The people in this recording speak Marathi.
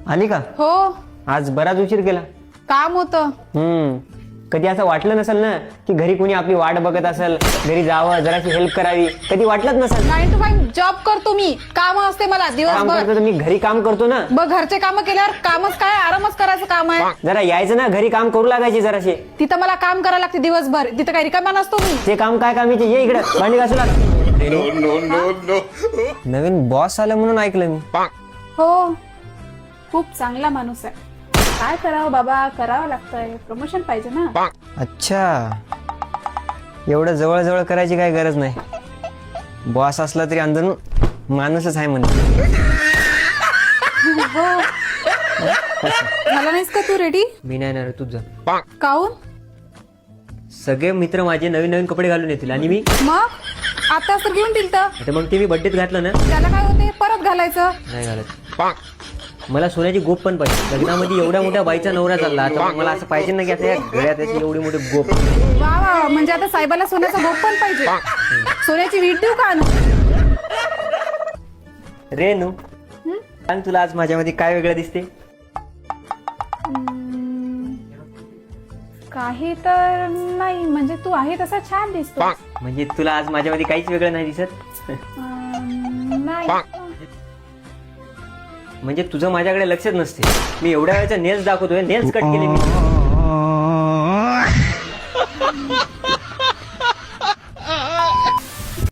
आली का? हो, आज बराच उशीर केला. काम होतं. कधी असं वाटलं नसेल ना की घरी कोणी आपली वाट बघत असेल, घरी जावं, जराशी हेल्प करावी, कधी वाटलंच नसेल. 9 to 5 जॉब करतो मी. काम असते मला काम दिवसभर. करतो तर मी घरी काम करतो ना. बघ, घरचे काम केल्यावर कामच काय, आरामच करायचं काम आहे. जरा यायचं ना घरी, काम करू लागायचे जराशे. तिथं मला काम करायला लागते दिवसभर. तिथं काही रिकामा नसतो मी. ते काम काय कामीचे, ये इकडे भांडी घासू लाग. नवीन बॉस आलं म्हणून ऐकलं मी. हो, खूप चांगला माणूस आहे. काय करावं बाबा, करावं लागतंय. प्रमोशन पाहिजे ना. अच्छा, एवढं जवळ जवळ करायची काय गरज नाही. बॉस असला तरी अंदरून माणूसच आहे म्हणून. मला नाहीस का तू रेडी? मी नाही ना, तुझं काऊन? सगळे मित्र माझे नवीन नवीन कपडे घालून येतील आणि मी मग आता तर घेऊन दिल तर आता मग ते मी बड्डेत घातलं ना, त्याला काय होते, परत घालायचं. नाही घालत. मला सोन्याची गोप पण पाहिजे. लग्नामध्ये एवढ्या मोठ्या बाईचा नवरा चालला, आता मग मला असं पाहिजे ना की आता या घरात त्याची एवढी मोठी गोप. वा वा, म्हणजे आता साहेबाला सोन्याचा गोप पण पाहिजे. सोन्याची वीट देऊ का आणू? रेनू, सांग तुला आज माझ्यामध्ये काय वेगळं दिसते? काही तर नाही, म्हणजे तू आहे तसा छान दिसतो. म्हणजे तुला आज माझ्यामध्ये काहीच वेगळं नाही दिसत? नाही. म्हणजे तुझं माझ्याकडे लक्षच नसते. मी एवढ्या वेळेचा नेल्स दाखवतोय, नेल्स कट केले मी.